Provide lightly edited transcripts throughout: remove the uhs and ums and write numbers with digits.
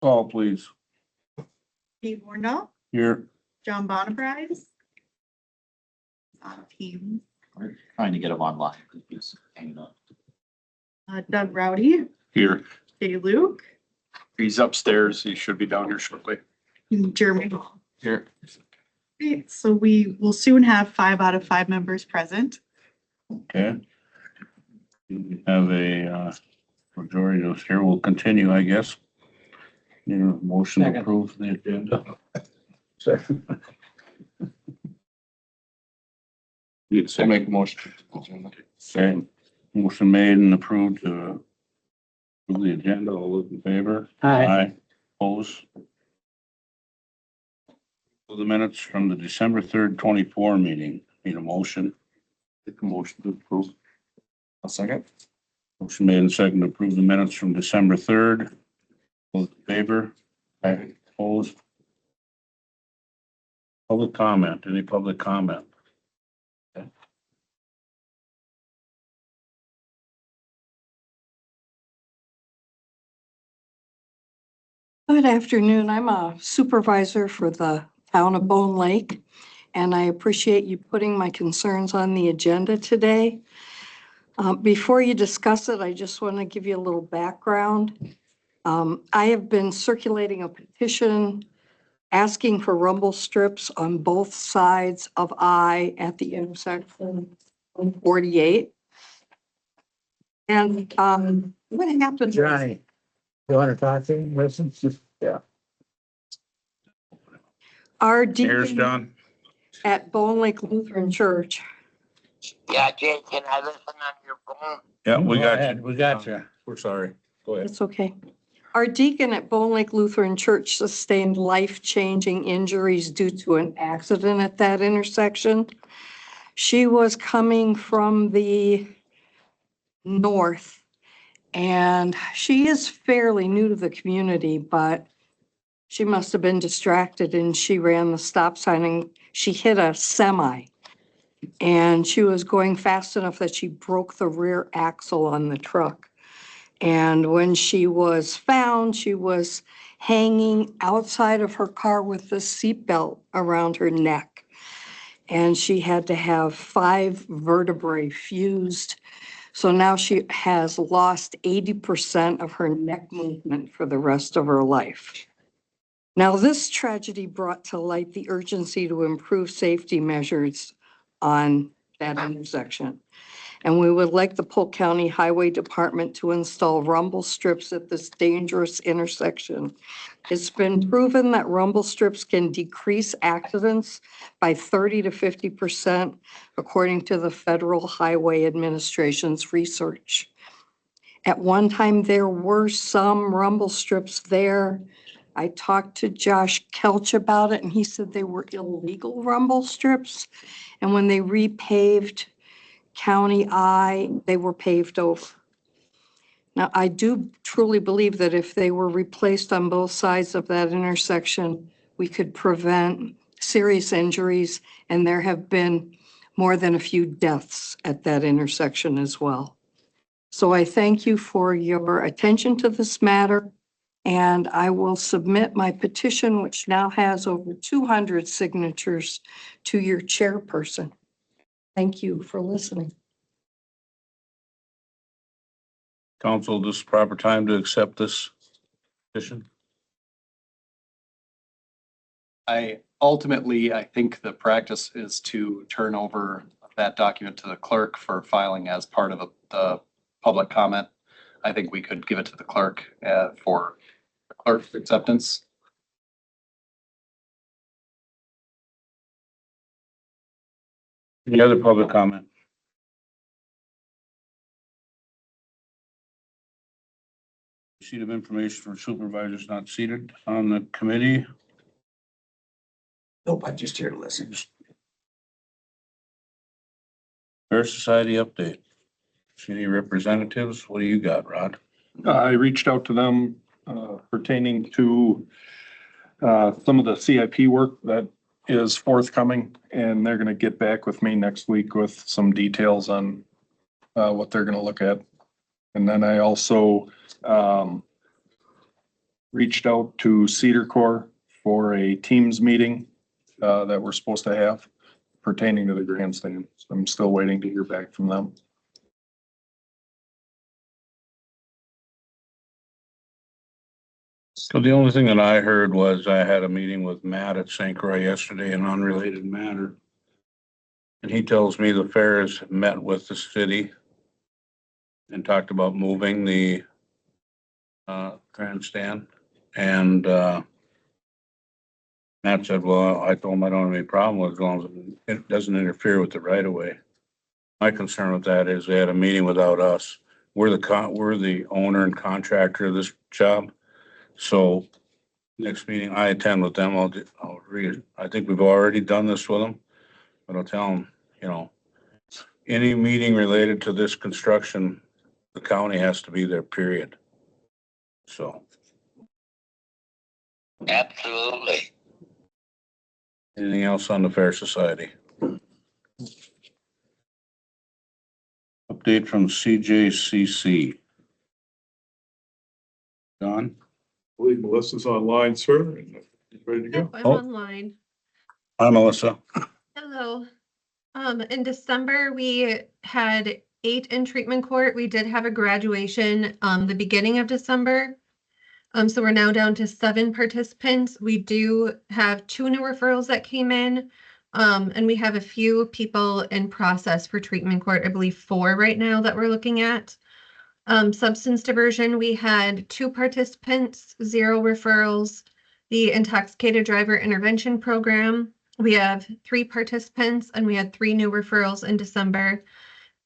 Call, please. Steve Hornell, Here. John Bonaprise. On team, We're trying to get him online. He's hanging up. Doug Rowdy, Here. Jay Luke, He's upstairs. He should be down here shortly. and Jeremy Hall. Here. Okay, so we will soon have 5 out of 5 members present. Okay. We have a majority of us here. We'll continue, I guess. Need a motion to Second. approve the agenda. Second. I'll make a motion. Okay. Motion made and approved to approve the agenda. All those in favor? Aye. Opposed? The minutes from the December 3rd, 24 meeting. Need a motion. Take a motion to approve. A second. Motion made and second to approve the minutes from December 3rd. All those in favor? Aye. Opposed? Public comment. Any public comment? Good afternoon. I'm a supervisor for the town of Bone Lake, and I appreciate you putting my concerns on the agenda today. Before you discuss it, I just want to give you a little background. I have been circulating a petition asking for rumble strips on both sides of I at the intersection of 48. And what happened? Johnny, you want to talk to him? Listen, yeah. Our Here's deacon John. at Bone Lake Lutheran Church. Yeah, Jay, can I listen on your phone? Yeah, we Go got ahead, you. we got you. We're sorry. Go ahead. It's okay. Our deacon at Bone Lake Lutheran Church sustained life-changing injuries due to an accident at that intersection. She was coming from the north, and she is fairly new to the community, but she must have been distracted and she ran the stop sign and she hit a semi. And she was going fast enough that she broke the rear axle on the truck. And when she was found, she was hanging outside of her car with the seatbelt around her neck. And she had to have 5 vertebrae fused. So now she has lost 80% of her neck movement for the rest of her life. Now, this tragedy brought to light the urgency to improve safety measures on that intersection. And we would like the Polk County Highway Department to install rumble strips at this dangerous intersection. It's been proven that rumble strips can decrease accidents by 30 to 50%, according to the Federal Highway Administration's research. At one time, there were some rumble strips there. I talked to Josh Kelch about it, and he said they were illegal rumble strips. And when they repaved County I, they were paved over. Now, I do truly believe that if they were replaced on both sides of that intersection, we could prevent serious injuries, and there have been more than a few deaths at that intersection as well. So I thank you for your attention to this matter, and I will submit my petition, which now has over 200 signatures, to your chairperson. Thank you for listening. Council, this is proper time to accept this petition? I think the practice is to turn over that document to the clerk for filing as part of the public comment. I think we could give it to the clerk for the clerk's acceptance. Any other public comment? Sheet of information for supervisors not seated on the committee. Nope, I'm just here to listen. Fair Society update. City representatives, what do you got, Rod? I reached out to them pertaining to some of the CIP work that is forthcoming, and they're gonna get back with me next week with some details on what they're gonna look at. And then I also reached out to Cedar Corps for a Teams meeting that we're supposed to have pertaining to the grandstand. So I'm still waiting to hear back from them. So the only thing that I heard was I had a meeting with Matt at St. Croix yesterday, an unrelated matter. And he tells me the fairs met with the city and talked about moving the grandstand. And Matt said, well, I told him I don't have any problem with it as long as it doesn't interfere with the right of way. My concern with that is they had a meeting without us. We're the owner and contractor of this job. So next meeting I attend with them, I'll read. I think we've already done this with them, but I'll tell them, you know, any meeting related to this construction, the county has to be there, period. So. Absolutely. Anything else on the Fair Society? Update from CJCC. Don? I believe Melissa's online, sir, and ready to Yep, go. I'm Oh. online. Hi, Melissa. Hello. In December, we had 8 in treatment court. We did have a graduation, the beginning of December. So we're now down to 7 participants. We do have 2 new referrals that came in. And we have a few people in process for treatment court. I believe 4 right now that we're looking at. Substance diversion, we had 2 participants, 0 referrals. The intoxicated driver intervention program, we have 3 participants and we had 3 new referrals in December.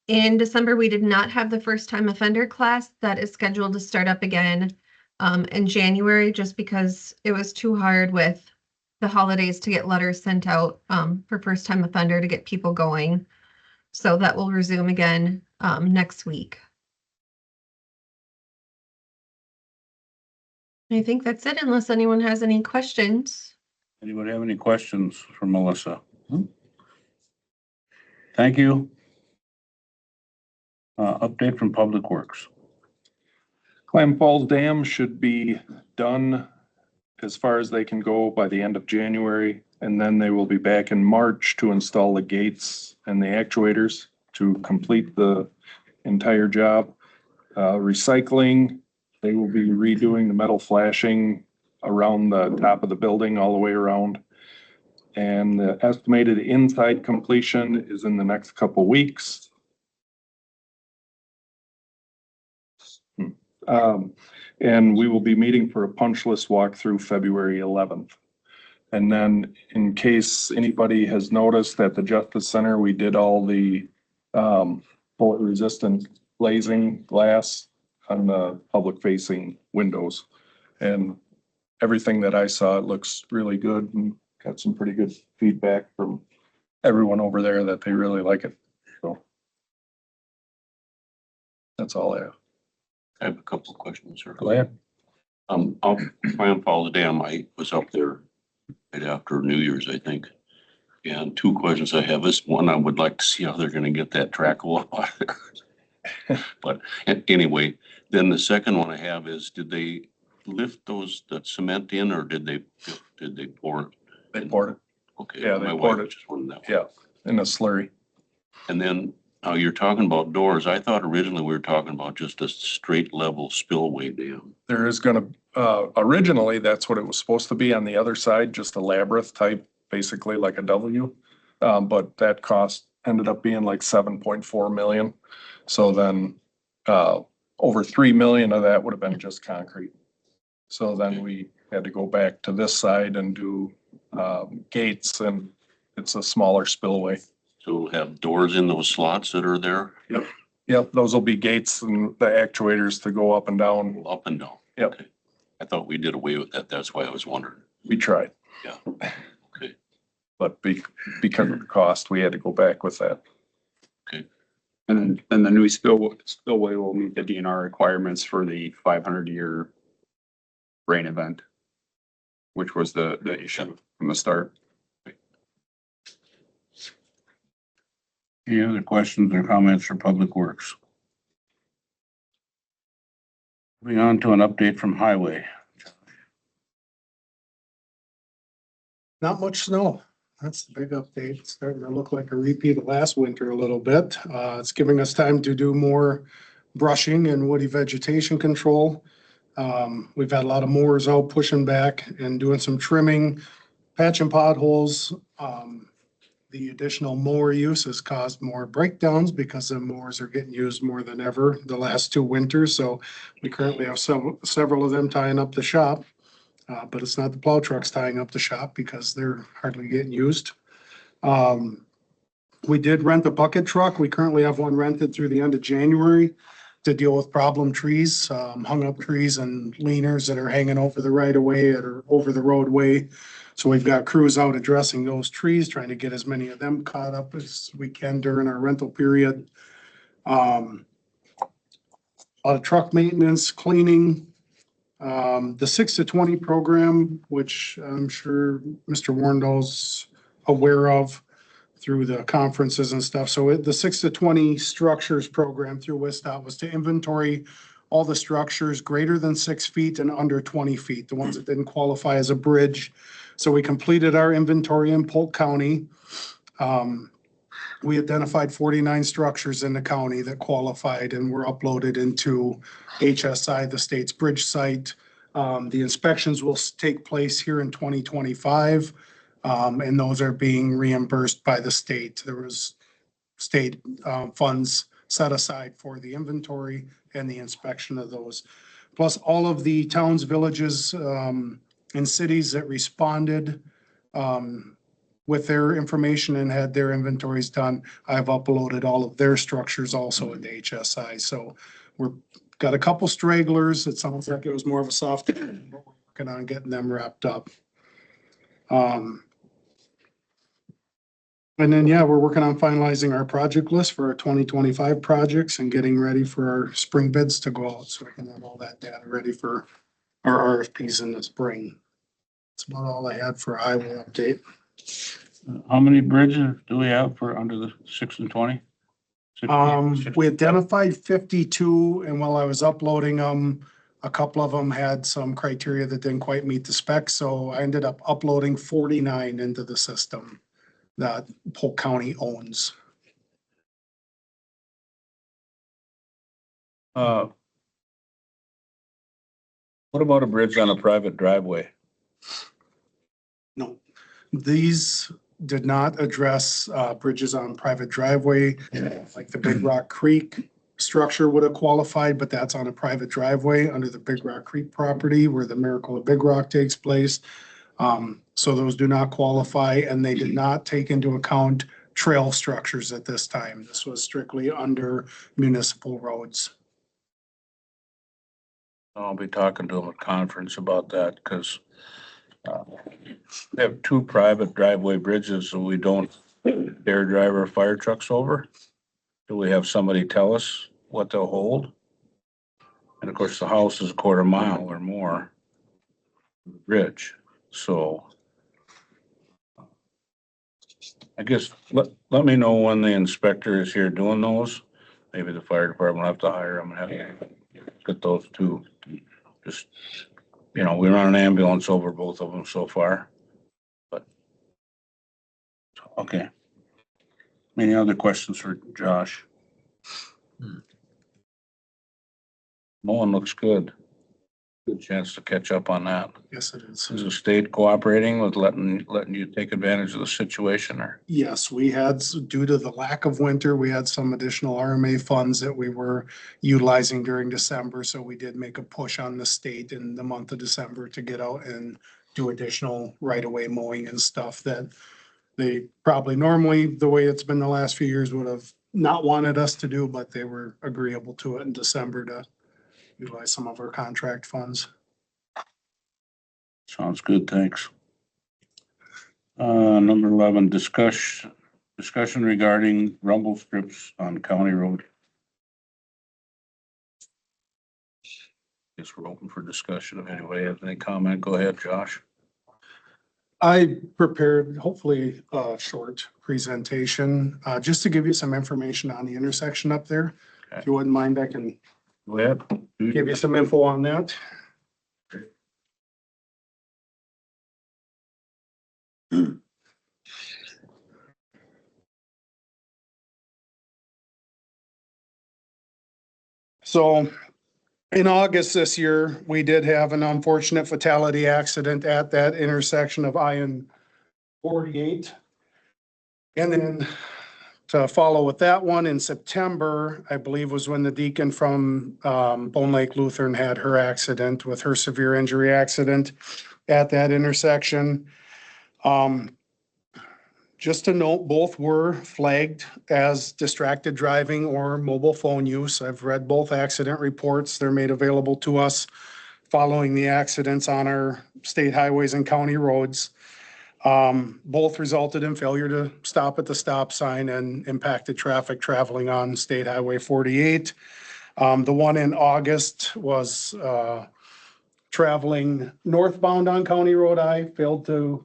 In December, we did not have the first time offender class that is scheduled to start up again in January, just because it was too hard with the holidays to get letters sent out for first time offender to get people going. So that will resume again next week. I think that's it unless anyone has any questions. Anybody have any questions for Melissa? Thank you. Update from Public Works. Clam Falls Dam should be done as far as they can go by the end of January. And then they will be back in March to install the gates and the actuators to complete the entire job. Recycling, they will be redoing the metal flashing around the top of the building all the way around. And the estimated inside completion is in the next couple weeks. And we will be meeting for a punch list walkthrough February 11th. And then in case anybody has noticed at the Justice Center, we did all the bullet resistant glazing glass on the public facing windows. And everything that I saw, it looks really good and got some pretty good feedback from everyone over there that they really like it. So that's all I have. I have a couple of questions, sir. Go ahead. Up Clam Falls Dam, I was up there right after New Year's, I think. And 2 questions I have is, one, I would like to see how they're gonna get that track wall out of there. But anyway, then the second one I have is, did they lift that cement in, or did they pour it? They poured it. Okay. Yeah, they my poured wife it. Just wanted that one. Yeah, in a slurry. And then, you're talking about doors. I thought originally we were talking about just a straight level spillway dam. There is gonna, originally, that's what it was supposed to be on the other side, just a labyrinth type, basically like a W. But that cost ended up being like 7.4 million. So then, over 3 million of that would have been just concrete. So then we had to go back to this side and do, gates, and it's a smaller spillway. So we'll have doors in those slots that are there? Yep, those will be gates and the actuators to go up and down. Up and down? Yep. Okay. I thought we did away with that. That's why I was wondering. We tried. Yeah. Okay. But because of the cost, we had to go back with that. And then the new spillway will meet the DNR requirements for the 500-year rain event, which was the issue from the start. Any other questions or comments for Public Works? Moving on to an update from Highway. Not much snow. That's the big update. It's starting to look like a repeat of last winter a little bit. It's giving us time to do more brushing and woody vegetation control. We've had a lot of mowers out pushing back and doing some trimming, patching potholes. The additional mower use has caused more breakdowns because the mowers are getting used more than ever the last 2 winters. So we currently have several of them tying up the shop. But it's not the plow trucks tying up the shop because they're hardly getting used. We did rent a bucket truck. We currently have one rented through the end of January to deal with problem trees, hung up trees and leaners that are hanging over the right of way or over the roadway. So we've got crews out addressing those trees, trying to get as many of them caught up as we can during our rental period. A lot of truck maintenance, cleaning. The 6 to 20 program, which I'm sure Mr. Warrendo's aware of through the conferences and stuff. So the 6 to 20 structures program through WISDOT was to inventory all the structures greater than 6 feet and under 20 feet, the ones that didn't qualify as a bridge. So we completed our inventory in Polk County. We identified 49 structures in the county that qualified and were uploaded into HSI, the state's bridge site. The inspections will take place here in 2025, and those are being reimbursed by the state. There was state funds set aside for the inventory and the inspection of those. Plus all of the towns, villages, and cities that responded with their information and had their inventories done. I've uploaded all of their structures also into HSI. So we're got a couple stragglers. It sounds like it was more of a soft, but we're working on getting them wrapped up. And then, yeah, we're working on finalizing our project list for our 2025 projects and getting ready for our spring bids to go out. So we can have all that data ready for our RFPs in the spring. That's about all I had for highway update. How many bridges do we have for under the 6 and 20? We identified 52, and while I was uploading them, a couple of them had some criteria that didn't quite meet the specs, so I ended up uploading 49 into the system that Polk County owns. What about a bridge on a private driveway? No, these did not address bridges on private driveway, like the Big Rock Creek structure would have qualified, but that's on a private driveway under the Big Rock Creek property where the Miracle of Big Rock takes place. So those do not qualify, and they did not take into account trail structures at this time. This was strictly under municipal roads. I'll be talking to them at conference about that because we have 2 private driveway bridges so we don't dare drive our fire trucks over. Do we have somebody tell us what they'll hold? And of course, the house is a quarter mile or more from the bridge. So I guess let me know when the inspector is here doing those. Maybe the fire department will have to hire them and have to get those 2. Just, you know, we run an ambulance over both of them so far, but okay. Any other questions for Josh? Mowing looks good. Good chance to catch up on that. Yes, it is. Is the state cooperating with letting you take advantage of the situation, or? Yes, we had, due to the lack of winter, we had some additional RMA funds that we were utilizing during December. So we did make a push on the state in the month of December to get out and do additional right-of-way mowing and stuff that they probably normally, the way it's been the last few years, would have not wanted us to do, but they were agreeable to it in December to utilize some of our contract funds. Sounds good, thanks. Number 11, discussion regarding rumble strips on county road. Guess we're open for discussion. If anybody has any comment, go ahead, Josh. I prepared hopefully a short presentation, just to give you some information on the intersection up there. Okay. If you wouldn't mind, I can Go ahead. give you some info on that. So in August this year, we did have an unfortunate fatality accident at that intersection of I-48. And then to follow with that one in September, I believe was when the deacon from Bone Lake Lutheran had her accident with her severe injury accident at that intersection. Just to note, both were flagged as distracted driving or mobile phone use. I've read both accident reports. They're made available to us following the accidents on our state highways and county roads. Both resulted in failure to stop at the stop sign and impacted traffic traveling on State Highway 48. The one in August was traveling northbound on County Road I, failed to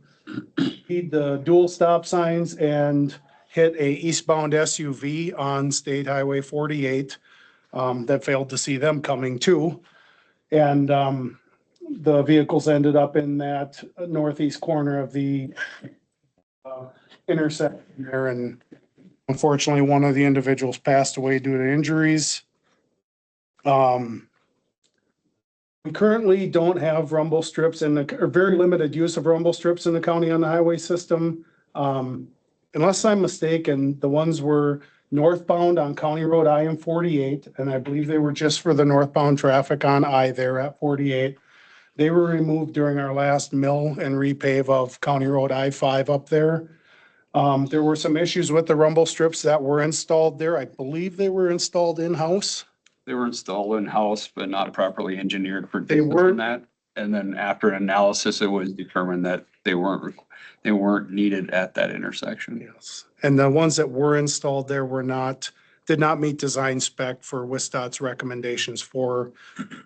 heed the dual stop signs and hit a eastbound SUV on State Highway 48 that failed to see them coming too. And the vehicles ended up in that northeast corner of the intersection there, and unfortunately, one of the individuals passed away due to injuries. We currently don't have rumble strips or very limited use of rumble strips in the county on the highway system. Unless I'm mistaken, the ones were northbound on County Road I and 48, and I believe they were just for the northbound traffic on I there at 48. They were removed during our last mill and repave of County Road I-5 up there. There were some issues with the rumble strips that were installed there. I believe they were installed in-house. They were installed in-house, but not properly engineered for They distance weren't- from that. And then after an analysis, it was determined that they weren't needed at that intersection. Yes. And the ones that were installed there did not meet design spec for WISTOT's recommendations for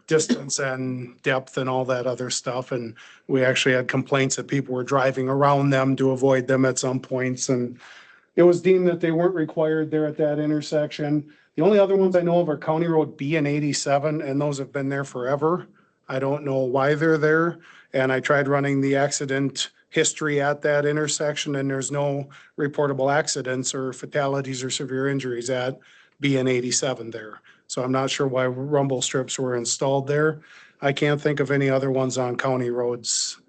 distance and depth and all that other stuff. And we actually had complaints that people were driving around them to avoid them at some points. And it was deemed that they weren't required there at that intersection. The only other ones I know of are County Road B and 87, and those have been there forever. I don't know why they're there. And I tried running the accident history at that intersection, and there's no reportable accidents or fatalities or severe injuries at B and 87 there. So I'm not sure why rumble strips were installed there. I can't think of any other ones on county roads.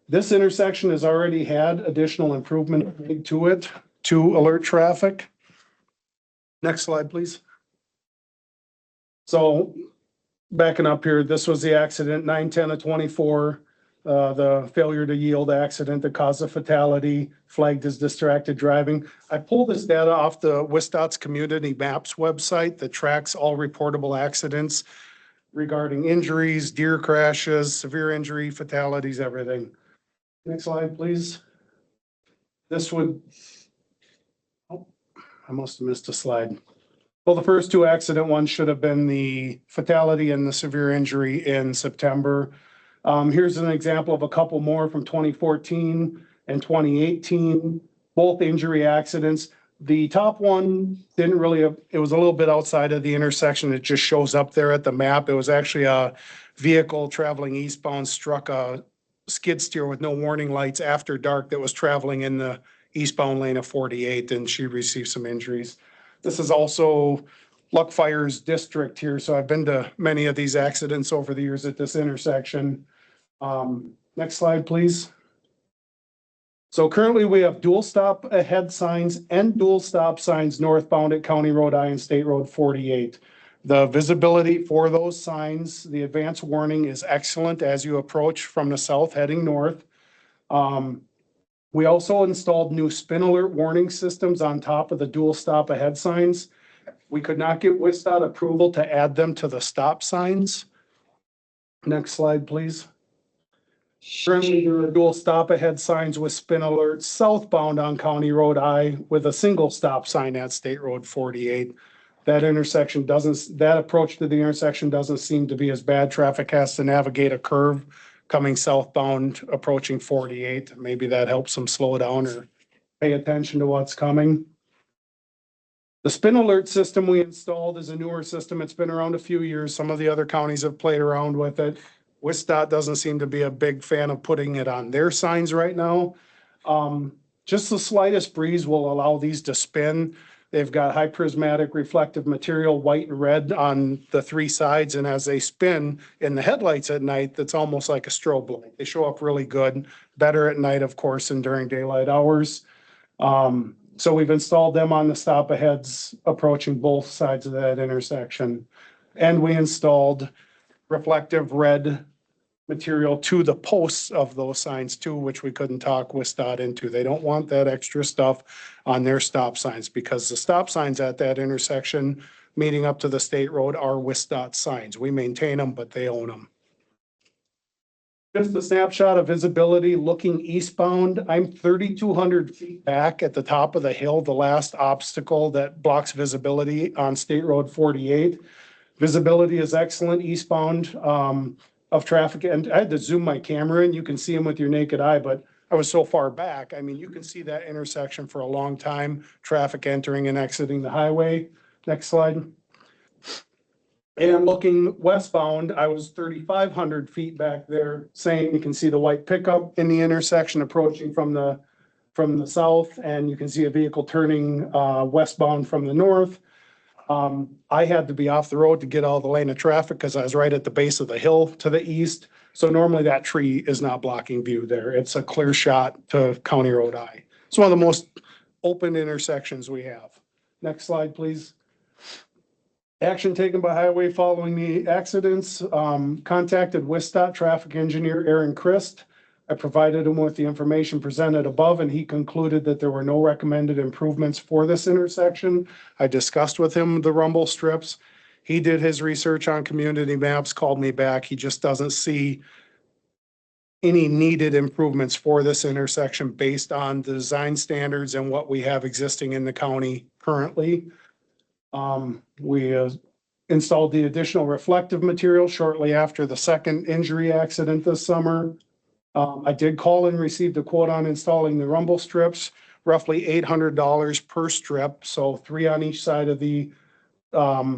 This intersection has already had additional improvement made to it to alert traffic. Next slide, please. So backing up here, this was the accident 9/10/24. The failure to yield accident that caused a fatality, flagged as distracted driving. I pulled this data off the WISTOT's Community Maps website that tracks all reportable accidents regarding injuries, deer crashes, severe injury, fatalities, everything. Next slide, please. This would, oh, I must have missed a slide. Well, the first two accident ones should have been the fatality and the severe injury in September. Here's an example of a couple more from 2014 and 2018, both injury accidents. The top one didn't really, it was a little bit outside of the intersection. It just shows up there at the map. It was actually a vehicle traveling eastbound struck a skid steer with no warning lights after dark that was traveling in the eastbound lane of 48, and she received some injuries. This is also Luck Fire's district here, so I've been to many of these accidents over the years at this intersection. Next slide, please. So currently we have dual stop ahead signs and dual stop signs northbound at County Road I and State Road 48. The visibility for those signs, the advance warning is excellent as you approach from the south heading north. We also installed new spin alert warning systems on top of the dual stop ahead signs. We could not get WISTOT approval to add them to the stop signs. Next slide, please. Currently, there are dual stop ahead signs with spin alerts southbound on County Road I with a single stop sign at State Road 48. That intersection that approach to the intersection doesn't seem to be as bad. Traffic has to navigate a curve coming southbound, approaching 48. Maybe that helps them slow down or pay attention to what's coming. The spin alert system we installed is a newer system. It's been around a few years. Some of the other counties have played around with it. WSDOT doesn't seem to be a big fan of putting it on their signs right now. Just the slightest breeze will allow these to spin. They've got high prismatic reflective material, white and red on the three sides, and as they spin in the headlights at night, that's almost like a strobe light. They show up really good, better at night, of course, than during daylight hours. So we've installed them on the stop aheads approaching both sides of that intersection. And we installed reflective red material to the posts of those signs too, which we couldn't talk WSDOT into. They don't want that extra stuff on their stop signs because the stop signs at that intersection meeting up to the state road are WSDOT signs. We maintain them, but they own them. Just a snapshot of visibility looking eastbound. I'm 3,200 feet back at the top of the hill, the last obstacle that blocks visibility on State Road 48. Visibility is excellent eastbound of traffic. And I had to zoom my camera in. You can see them with your naked eye, but I was so far back. I mean, you can see that intersection for a long time, traffic entering and exiting the highway. Next slide. And looking westbound, I was 3,500 feet back there, saying you can see the white pickup in the intersection approaching from the south, and you can see a vehicle turning westbound from the north. I had to be off the road to get all the lane of traffic because I was right at the base of the hill to the east. So normally that tree is not blocking view there. It's a clear shot to County Road I. It's one of the most open intersections we have. Next slide, please. Action taken by highway following the accidents. Contacted WSDOT traffic engineer Aaron Christ. I provided him with the information presented above, and he concluded that there were no recommended improvements for this intersection. I discussed with him the rumble strips. He did his research on community maps, called me back. He just doesn't see any needed improvements for this intersection based on the design standards and what we have existing in the county currently. We installed the additional reflective material shortly after the second injury accident this summer. I did call and received a quote on installing the rumble strips, roughly $800 per strip. So 3 on each side of the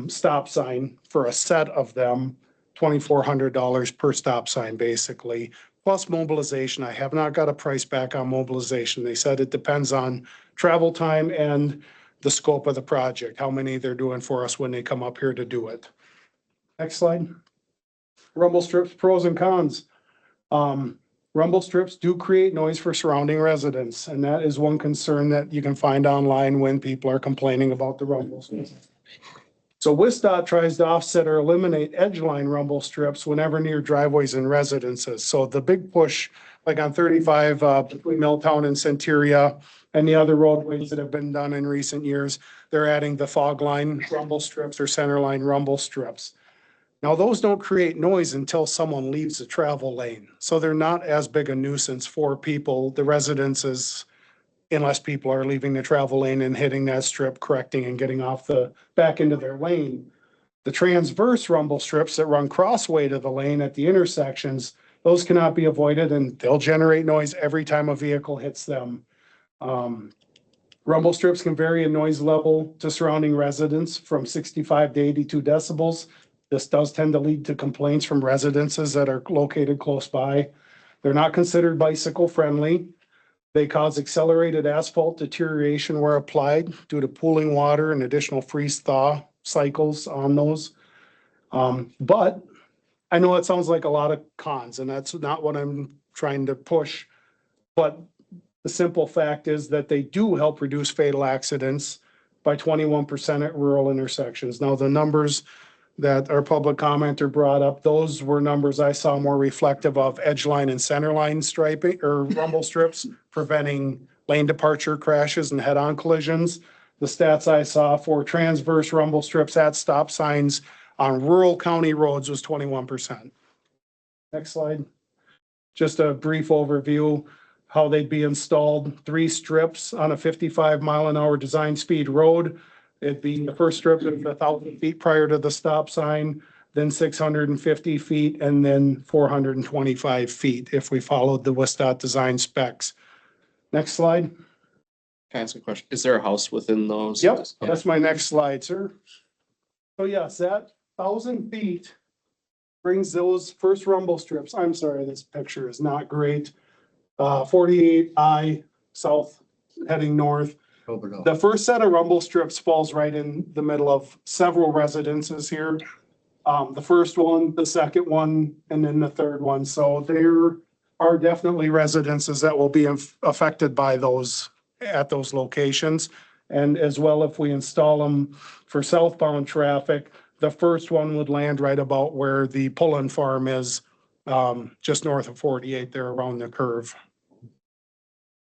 stop sign for a set of them, $2,400 per stop sign, basically, plus mobilization. I have not got a price back on mobilization. They said it depends on travel time and the scope of the project, how many they're doing for us when they come up here to do it. Next slide. Rumble strips, pros and cons. Rumble strips do create noise for surrounding residents, and that is one concern that you can find online when people are complaining about the rumble strips. So WSDOT tries to offset or eliminate edgeline rumble strips whenever near driveways and residences. So the big push, like on 35 between Milltown and Centuria and the other roadways that have been done in recent years, they're adding the fog line rumble strips or center line rumble strips. Now, those don't create noise until someone leaves the travel lane. So they're not as big a nuisance for people, the residences, unless people are leaving the travel lane and hitting that strip, correcting and getting off the back into their lane. The transverse rumble strips that run crossway to the lane at the intersections, those cannot be avoided and they'll generate noise every time a vehicle hits them. Rumble strips can vary in noise level to surrounding residents from 65 to 82 decibels. This does tend to lead to complaints from residences that are located close by. They're not considered bicycle friendly. They cause accelerated asphalt deterioration where applied due to pooling water and additional freeze thaw cycles on those. But I know it sounds like a lot of cons, and that's not what I'm trying to push. But the simple fact is that they do help reduce fatal accidents by 21% at rural intersections. Now, the numbers that our public commenter brought up, those were numbers I saw more reflective of edge line and center line striping or rumble strips, preventing lane departure crashes and head-on collisions. The stats I saw for transverse rumble strips at stop signs on rural county roads was 21%. Next slide. Just a brief overview how they'd be installed. 3 strips on a 55-mile-an-hour design speed road. It'd be the first strip of 1,000 feet prior to the stop sign, then 650 feet, and then 425 feet if we followed the WSDOT design specs. Next slide. Can I ask a question? Is there a house within those? Yep, that's my next slide, sir. So yes, that 1,000 feet brings those first rumble strips. I'm sorry, this picture is not great. 48I south heading north. The first set of rumble strips falls right in the middle of several residences here. The first one, the second one, and then the third one. So there are definitely residences that will be affected by those at those locations. And as well, if we install them for southbound traffic, the first one would land right about where the pull-in farm is, just north of 48 there around the curve.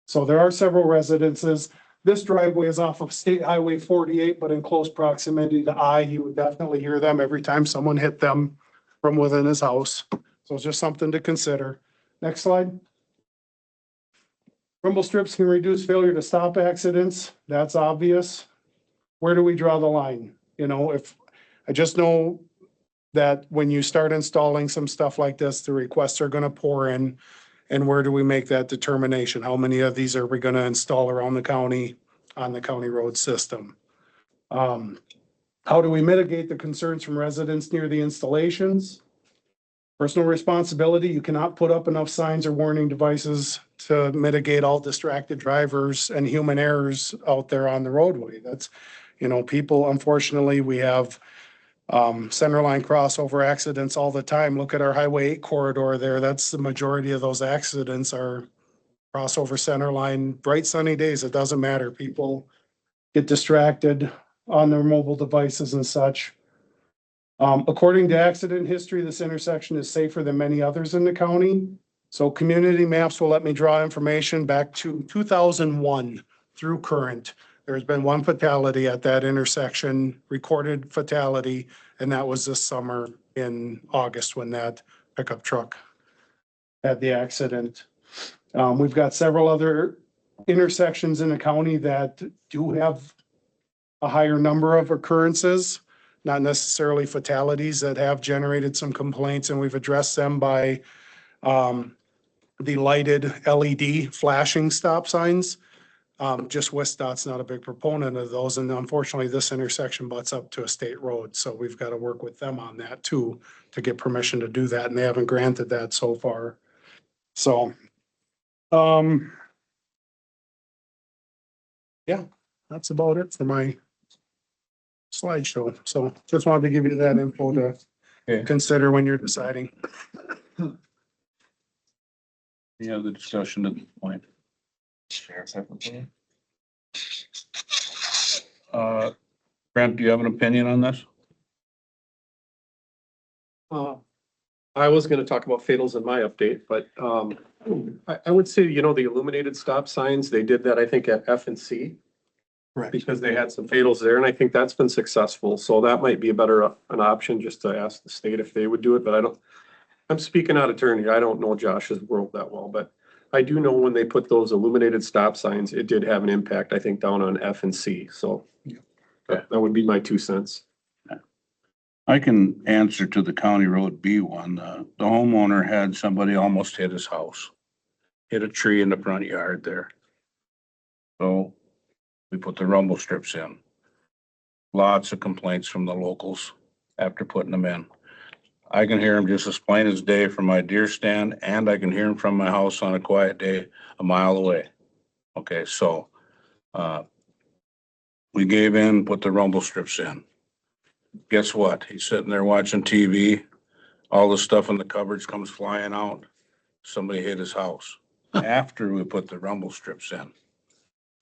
So there are several residences. This driveway is off of State Highway 48, but in close proximity to I, you would definitely hear them every time someone hit them from within his house. So it's just something to consider. Next slide. Rumble strips can reduce failure to stop accidents. That's obvious. Where do we draw the line? You know, if I just know that when you start installing some stuff like this, the requests are going to pour in. And where do we make that determination? How many of these are we going to install around the county on the county road system? How do we mitigate the concerns from residents near the installations? Personal responsibility, you cannot put up enough signs or warning devices to mitigate all distracted drivers and human errors out there on the roadway. That's, you know, people, unfortunately, we have center line crossover accidents all the time. Look at our Highway 8 corridor there. That's the majority of those accidents are crossover center line, bright sunny days. It doesn't matter. People get distracted on their mobile devices and such. According to accident history, this intersection is safer than many others in the county. So community maps will let me draw information back to 2001 through current. There's been one fatality at that intersection, recorded fatality, and that was this summer in August when that pickup truck had the accident. We've got several other intersections in the county that do have a higher number of occurrences, not necessarily fatalities, that have generated some complaints, and we've addressed them by the lighted LED flashing stop signs. Just WSDOT's not a big proponent of those, and unfortunately, this intersection butts up to a state road, so we've got to work with them on that too, to get permission to do that, and they haven't granted that so far. So, yeah, that's about it for my slideshow. So just wanted to give you that info to Okay. consider when you're deciding. Any other discussion at this point? Brent, do you have an opinion on this? I was gonna talk about fatals in my update, but, I would say, you know, the illuminated stop signs, they did that, I think, at F and C. Correct. Because they had some fatals there, and I think that's been successful, so that might be an option, just to ask the state if they would do it, but I'm speaking out of turn, I don't know Josh's world that well, but I do know when they put those illuminated stop signs, it did have an impact, I think, down on F and C, so. That would be my 2 cents. I can answer to the County Road B one. The homeowner had somebody almost hit his house. Hit a tree in the front yard there. So we put the rumble strips in. Lots of complaints from the locals after putting them in. I can hear them just as plain as day from my deer stand, and I can hear them from my house on a quiet day a mile away. Okay, so we gave in, put the rumble strips in. Guess what? He's sitting there watching TV. All the stuff in the cupboards comes flying out. Somebody hit his house after we put the rumble strips in.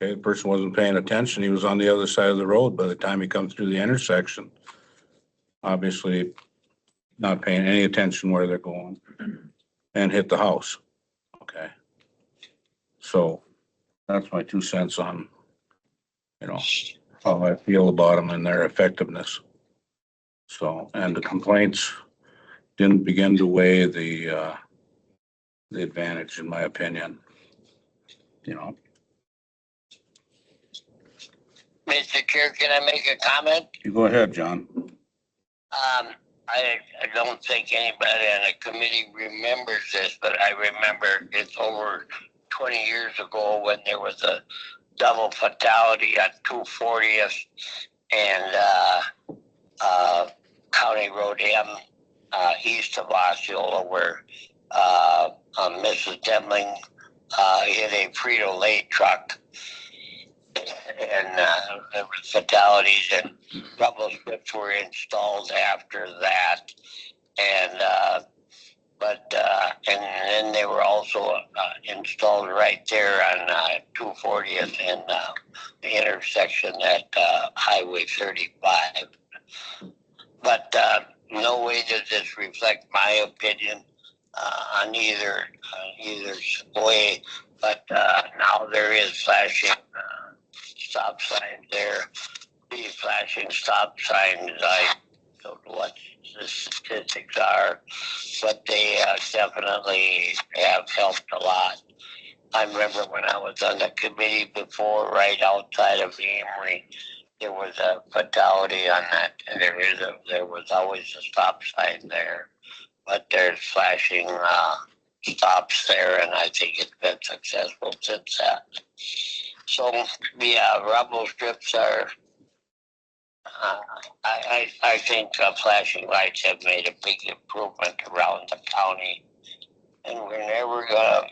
Okay, the person wasn't paying attention. He was on the other side of the road by the time he comes through the intersection. Obviously not paying any attention where they're going and hit the house. Okay. So that's my 2 cents on, you know, how I feel about them and their effectiveness. So, and the complaints didn't begin to weigh the advantage, in my opinion. You know. Mr. Chair, can I make a comment? You go ahead, John. I don't think anybody on the committee remembers this, but I remember it's over 20 years ago when there was a double fatality on 240th and County Road M east of Osceola where Mrs. Demling hit a Frito-Lay truck. And there were fatalities, and rubble strips were installed after that. And and then they were also installed right there on 240th and the intersection at Highway 35. But no way does this reflect my opinion on either way. But now there is flashing stop signs there. These flashing stop signs, I don't know what the statistics are, but they definitely have helped a lot. I remember when I was on the committee before, right outside of Amory, there was a fatality on that, and there was always a stop sign there, but there's flashing stops there, and I think it's been successful since that. So yeah, rubble strips are. I think flashing lights have made a big improvement around the county, and we're never gonna,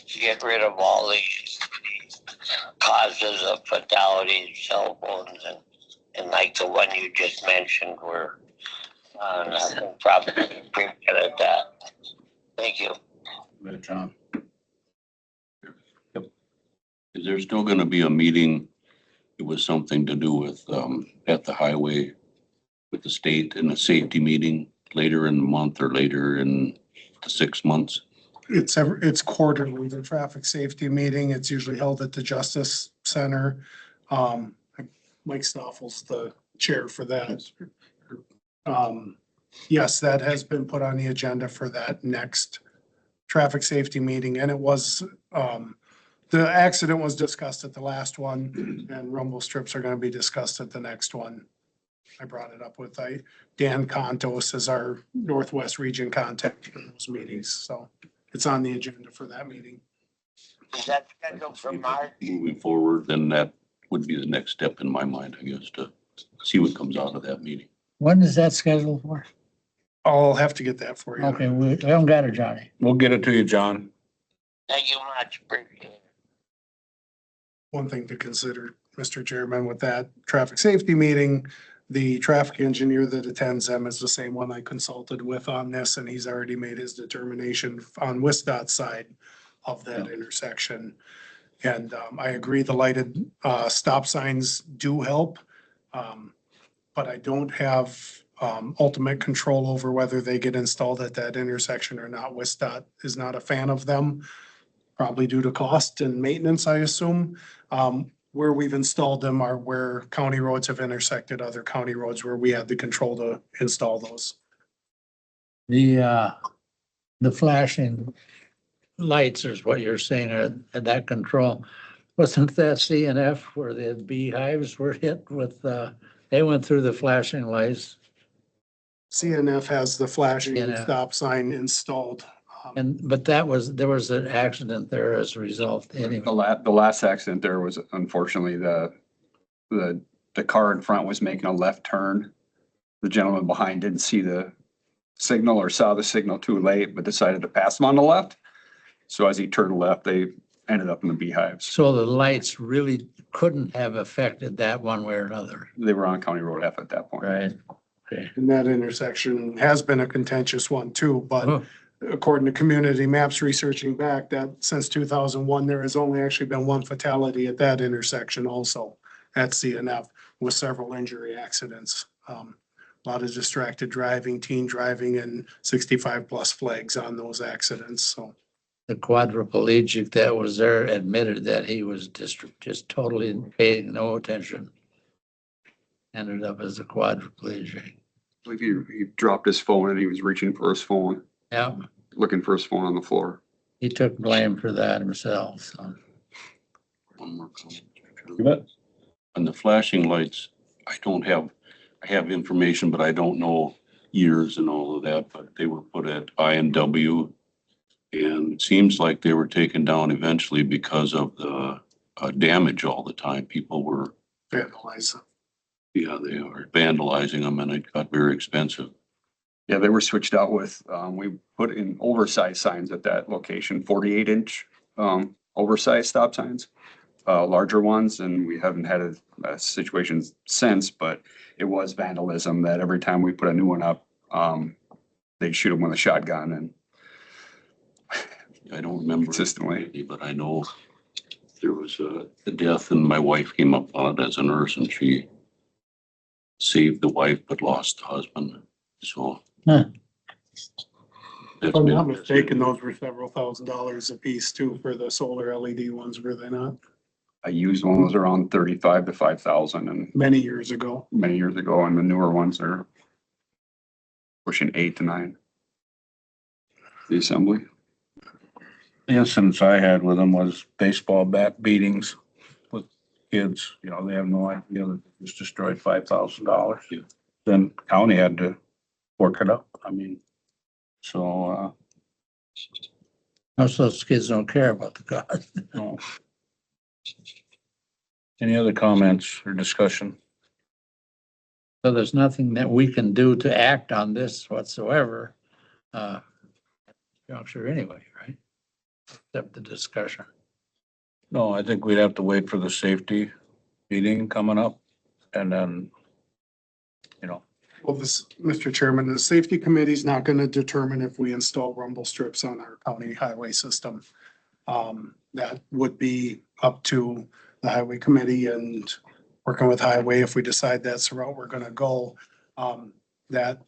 get rid of all these causes of fatalities, cell phones, and like the one you just mentioned, where nothing probably pretty good at that. Thank you. Good, John. Is there still gonna be a meeting? It was something to do with, at the highway with the state and a safety meeting later in the month or later in the 6 months? It's quarterly, the traffic safety meeting. It's usually held at the Justice Center. Mike Stoffel's the chair for that. Yes, that has been put on the agenda for that next traffic safety meeting, and it was, the accident was discussed at the last one, and rumble strips are gonna be discussed at the next one. I brought it up with Dan Contos as our Northwest Region contact for those meetings, so it's on the agenda for that meeting. Is that scheduled for March? Moving forward, then that would be the next step in my mind, I guess, to see what comes out of that meeting. When is that scheduled for? I'll have to get that for you. Okay, we haven't got it, Johnny. We'll get it to you, John. Thank you much. Appreciate it. One thing to consider, Mr. Chairman, with that traffic safety meeting, the traffic engineer that attends them is the same one I consulted with on this, and he's already made his determination on WISDOT's side of that intersection. And I agree, the lighted stop signs do help. But I don't have ultimate control over whether they get installed at that intersection or not. WISDOT is not a fan of them, probably due to cost and maintenance, I assume. Where we've installed them are where county roads have intersected other county roads where we had the control to install those. The flashing lights is what you're saying, are that control. Wasn't that CNF where the beehives were hit with, they went through the flashing lights? CNF has the flashing CNF. stop sign installed. But there was an accident there as a result anyway. The last accident there was unfortunately the car in front was making a left turn. The gentleman behind didn't see the signal or saw the signal too late, but decided to pass him on the left. So as he turned left, they ended up in the beehives. So the lights really couldn't have affected that one way or another. They were on County Road F at that point. Right. Okay. And that intersection has been a contentious one too, but Oh. according to community maps researching back, that since 2001, there has only actually been one fatality at that intersection also at CNF with several injury accidents. A lot of distracted driving, teen driving, and 65+ flags on those accidents, so. The quadriplegic that was there admitted that he was just totally paying no attention. Ended up as a quadriplegic. I believe he dropped his phone and he was reaching for his phone, Yeah, looking for his phone on the floor. he took blame for that himself, so. One more comment. On the flashing lights, I have information, but I don't know years and all of that, but they were put at I&W. And it seems like they were taken down eventually because of the damage all the time. People were, Vandalize. Yeah, they are vandalizing them and it got very expensive. Yeah, they were switched out with, we put in oversized signs at that location, 48-inch oversized stop signs, larger ones, and we haven't had a situation since, but it was vandalism that every time we put a new one up, they'd shoot them with a shotgun and I don't remember. consistently. But I know there was a death and my wife came up on it as a nurse and she saved the wife but lost the husband. So. Huh. If I'm not mistaken, those were several $1,000s a piece too for the solar LED ones, were they not? I used one was around 35 to 5,000 and Many years ago. many years ago, and the newer ones are pushing 8 to 9. The assembly. The incidents I had with them was baseball bat beatings with kids, you know, they have no idea that it just destroyed $5,000. Yeah. Then county had to work it up. I mean, so, Most of those kids don't care about the cost. no. Any other comments or discussion? So there's nothing that we can do to act on this whatsoever. Juncture anyway, right? Except the discussion. No, I think we'd have to wait for the safety meeting coming up and then, you know, Well, this, Mr. Chairman, the safety committee is not going to determine if we install rumble strips on our county highway system. That would be up to the highway committee and working with highway if we decide that's the route we're going to go. That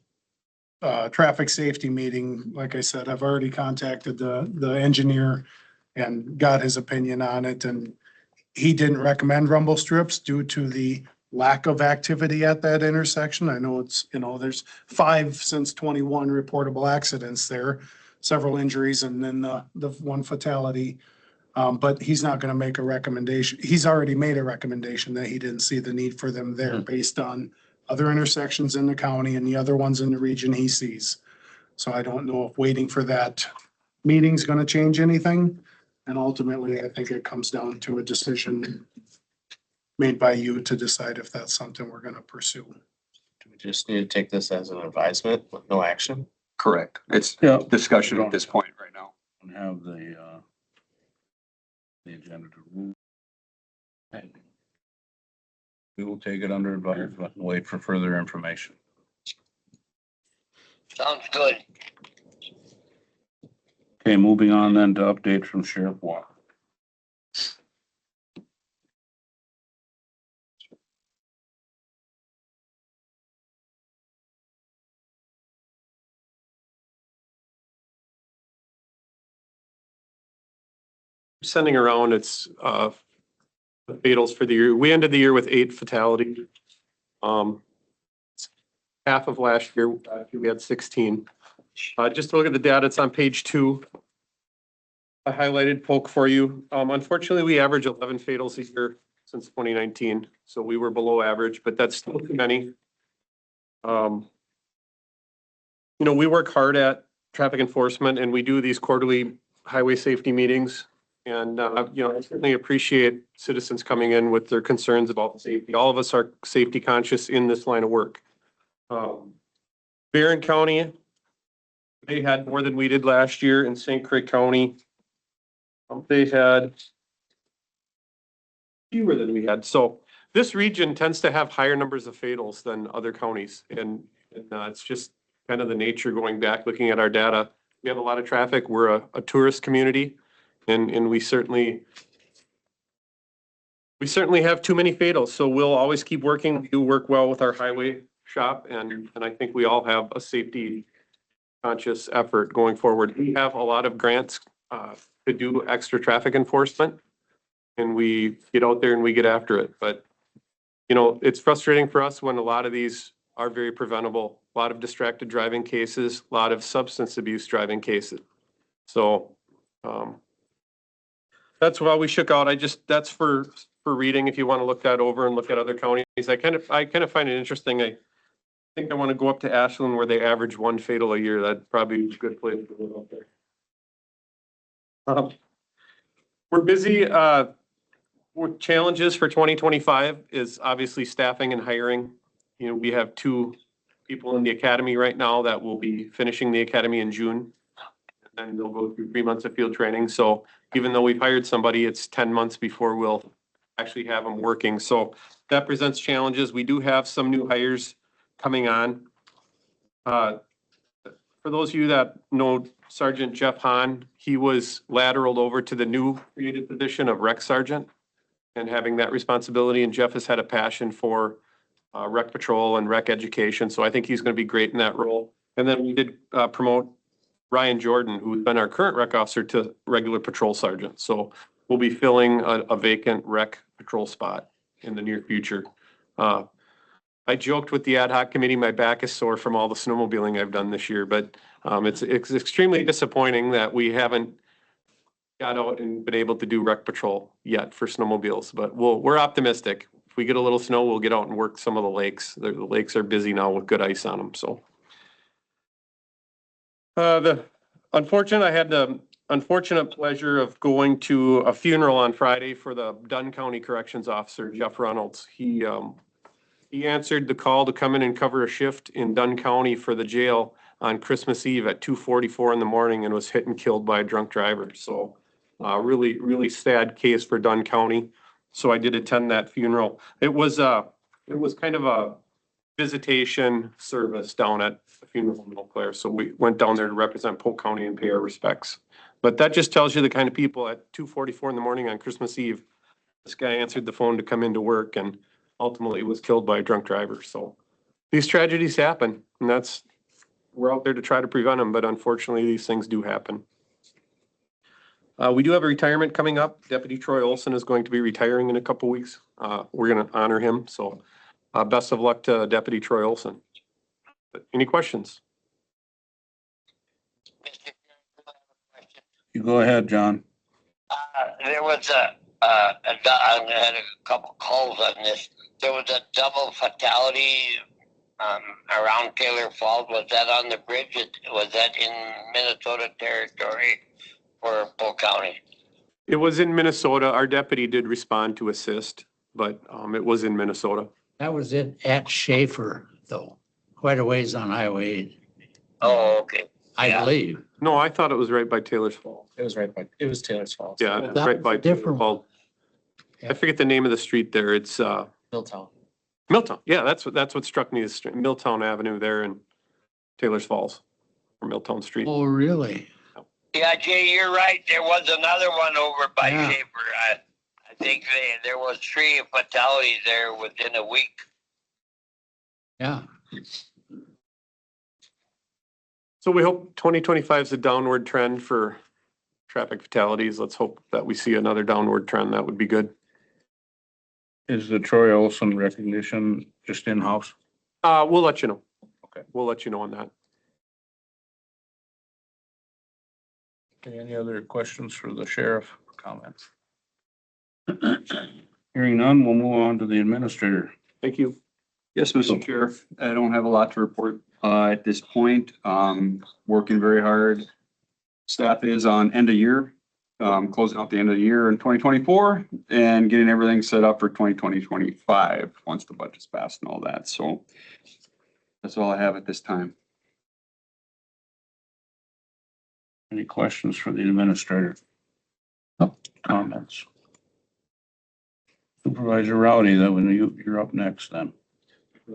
traffic safety meeting, like I said, I've already contacted the engineer and got his opinion on it, and he didn't recommend rumble strips due to the lack of activity at that intersection. I know it's, you know, there's 5 since 21 reportable accidents there, several injuries, and then the one fatality. But he's not gonna make a recommendation. He's already made a recommendation that he didn't see the need for them there based on other intersections in the county and the other ones in the region he sees. So I don't know if waiting for that meeting's gonna change anything. And ultimately, I think it comes down to a decision made by you to decide if that's something we're gonna pursue. Do we just need to take this as an advisement with no action? Correct. It's Yeah. discussion at this point right now. and have the agenda to rule. We will take it under advisement and wait for further information. Sounds good. Okay, moving on then to updates from Sheriff Walker. Sending around, it's, the fatals for the year. We ended the year with 8 fatalities. Half of last year, we had 16. Just to look at the data, it's on page 2. I highlighted Polk for you. Unfortunately, we average 11 fatals a year since 2019, so we were below average, but that's still too many. You know, we work hard at traffic enforcement and we do these quarterly highway safety meetings. And, you know, I certainly appreciate citizens coming in with their concerns about safety. All of us are safety conscious in this line of work. Barron County, they had more than we did last year. In St. Croix County, they had fewer than we had. So this region tends to have higher numbers of fatals than other counties. And it's just kind of the nature going back, looking at our data. We have a lot of traffic. We're a tourist community. And we certainly have too many fatals, so we'll always keep working. We do work well with our highway shop, and I think we all have a safety conscious effort going forward. We have a lot of grants to do extra traffic enforcement, and we get out there and we get after it. But, you know, it's frustrating for us when a lot of these are very preventable. A lot of distracted driving cases, a lot of substance abuse driving cases. So, that's why we shook out. That's for reading, if you want to look that over and look at other counties. I kind of find it interesting. I think I want to go up to Ashland where they average 1 fatal a year. That'd probably be a good place to live out there. We're busy, with challenges for 2025 is obviously staffing and hiring. You know, we have 2 people in the academy right now that will be finishing the academy in June. And they'll go through 3 months of field training. So even though we've hired somebody, it's 10 months before we'll actually have them working. So that presents challenges. We do have some new hires coming on. For those of you that know Sergeant Jeff Hahn, he was lateraled over to the new created position of rec sergeant and having that responsibility. And Jeff has had a passion for rec patrol and rec education. So I think he's going to be great in that role. And then we did promote Ryan Jordan, who's been our current rec officer, to regular patrol sergeant. So we'll be filling a vacant rec patrol spot in the near future. I joked with the ad hoc committee, my back is sore from all the snowmobiling I've done this year, but it's extremely disappointing that we haven't got out and been able to do rec patrol yet for snowmobiles, but we're optimistic. If we get a little snow, we'll get out and work some of the lakes. The lakes are busy now with good ice on them, so. I had the unfortunate pleasure of going to a funeral on Friday for the Dunn County Corrections Officer, Jeff Reynolds. He answered the call to come in and cover a shift in Dunn County for the jail on Christmas Eve at 2:44 in the morning and was hit and killed by a drunk driver. So really, really sad case for Dunn County. So I did attend that funeral. It was kind of a visitation service down at the funeral in Eau Claire. So we went down there to represent Polk County and pay our respects. But that just tells you the kind of people at 2:44 in the morning on Christmas Eve. This guy answered the phone to come into work and ultimately was killed by a drunk driver. So these tragedies happen, and we're out there to try to prevent them, but unfortunately these things do happen. We do have a retirement coming up. Deputy Troy Olson is going to be retiring in a couple weeks. We're going to honor him. So best of luck to Deputy Troy Olson. But any questions? You go ahead, John. There was I had a couple calls on this. There was a double fatality around Taylor Falls. Was that on the bridge? Was that in Minnesota territory or Polk County? It was in Minnesota. Our deputy did respond to assist, but it was in Minnesota. That was it at Schaefer, though, quite a ways on Highway, Oh, okay. I believe. No, I thought it was right by Taylor's Falls. It was Taylor's Falls. Yeah, That right was by a different Taylor Falls. I forget the name of the street there. It's Milltown. Milltown. Yeah, that's what struck me is Milltown Avenue there in Taylor's Falls, or Milltown Street. Oh, really? Yeah, Jay, you're right. There was another one over by Yeah. Schaefer. I think there was 3 fatalities there within a week. Yeah. So we hope 2025 is a downward trend for traffic fatalities. Let's hope that we see another downward trend. That would be good. Is the Troy Olson recognition just in-house? We'll let you know. Okay. We'll let you know on that. Okay, any other questions for the sheriff? Comments? Hearing none, we'll move on to the administrator. Thank you. Yes, Mr. Chair, I don't have a lot to report at this point. Working very hard. Staff is on end of year, closing out the end of the year in 2024 and getting everything set up for 2025 once the budget's passed and all that. So that's all I have at this time. Any questions for the administrator? Comments? Supervisor Rowdy, you're up next then.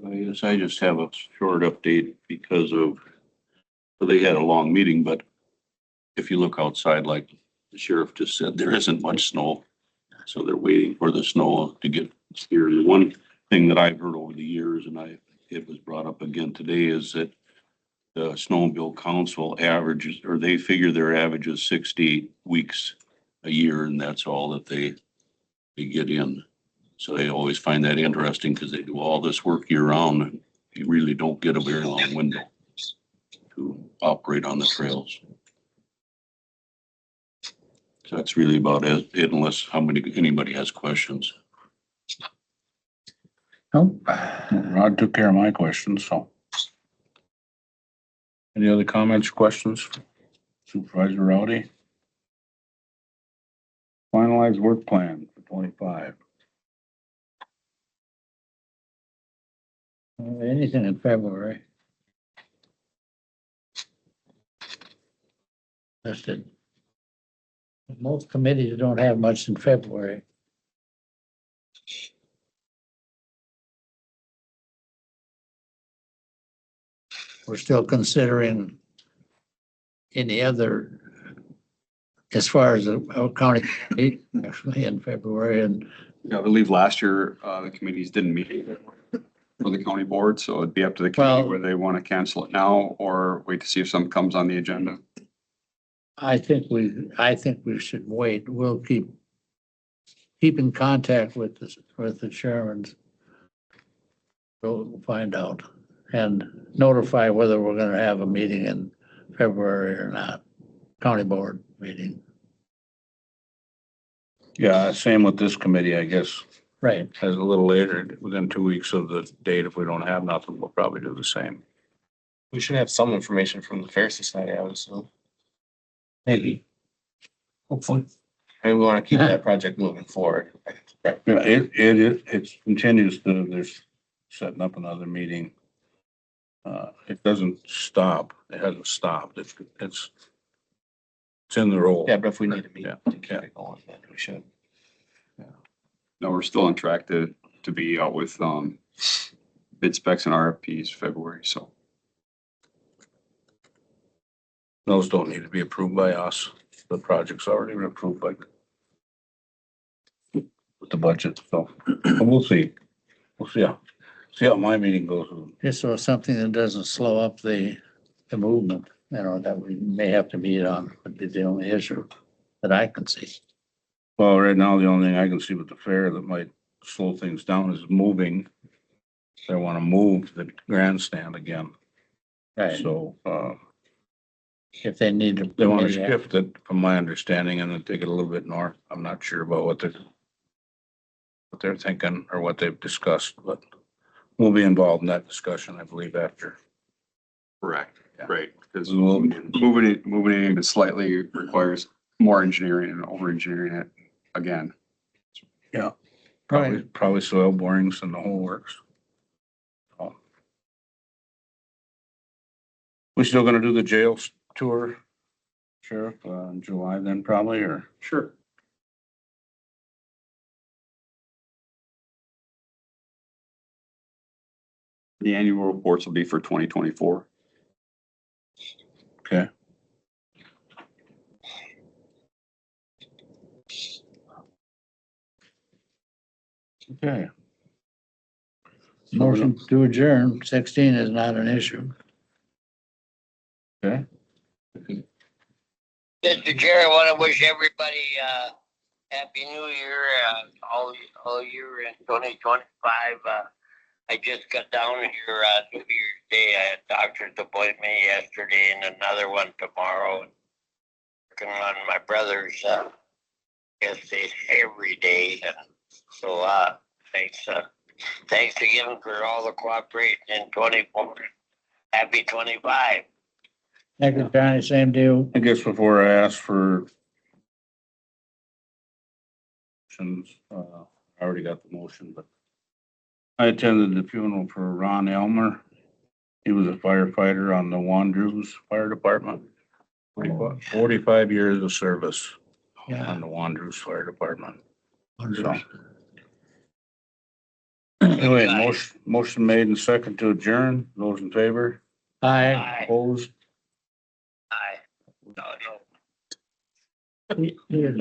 Yes, I just have a short update because well, they had a long meeting, but if you look outside, like the sheriff just said, there isn't much snow. So they're waiting for the snow to get here. The one thing that I've heard over the years, and it was brought up again today, is that the Snowmobile Council averages, or they figure their average is 60 weeks a year, and that's all that they get in. So I always find that interesting because they do all this work year round. And you really don't get a very long window to operate on the trails. So that's really about it, unless anybody has questions. Nope. Rod took care of my questions, so. Any other comments, questions? Supervisor Rowdy? Finalized work plan for 25. Anything in February. That's it. Most committees don't have much in February. We're still considering any other, as far as the county, actually in February, and Yeah, I believe last year, the committees didn't meet for the county board, so it'd be up to the committee Well- whether they want to cancel it now or wait to see if something comes on the agenda. I think we should wait. We'll keep in contact with the chairmans. We'll find out and notify whether we're gonna have a meeting in February or not, county board meeting. Yeah, same with this committee, I guess, Right. as a little later, within 2 weeks of the date. If we don't have nothing, we'll probably do the same. We should have some information from the Fair Society, I would assume. Maybe. Hopefully. And we want to keep that project moving forward. Yeah, it continues to, there's setting up another meeting. It doesn't stop. It hasn't stopped. It's in the roll. Yeah, but if we need to meet Yeah. to keep it going, then we should. No, we're still on track to be out with, bid specs and RFPs February, so. Those don't need to be approved by us. The project's already been approved by with the budget, so but we'll see. We'll see how my meeting goes. Just so something that doesn't slow up the movement, that we may have to meet on would be the only issue that I can see. Well, right now, the only thing I can see with the fair that might slow things down is moving. They want to move the grandstand again, Right. so, If they need to. they want to shift it, from my understanding, and then take it a little bit north. I'm not sure about what they're thinking or what they've discussed, but we'll be involved in that discussion, I believe, after. Correct. Yeah. Right, because We'll- moving it even slightly requires more engineering and over engineering it again. Yeah, probably soil borings and the whole works. So. We still gonna do the jail tour, Sheriff, in July then probably, or? Sure. The annual reports will be for 2024. Okay. Okay. Motion to adjourn, 16 is not an issue. Okay. Mr. Chair, I want to wish everybody, Happy New Year, all year in 2025. I just got down here, New Year's Day. I had a doctor's appointment yesterday and another one tomorrow. Working on my brother's, essay every day. And so, thanks again for all the cooperation in 24. Happy 25. Thank you, Johnny, same deal. I guess before I ask for motions, I already got the motion, but I attended the funeral for Ron Elmer. He was a firefighter on the Wandrews Fire Department. 45 years of service Yeah. on the Wandrews Fire Department. So. Wonders. Anyway, motion made and second to adjourn. Those in favor? Aye. Aye. Opposed? Aye. No. He is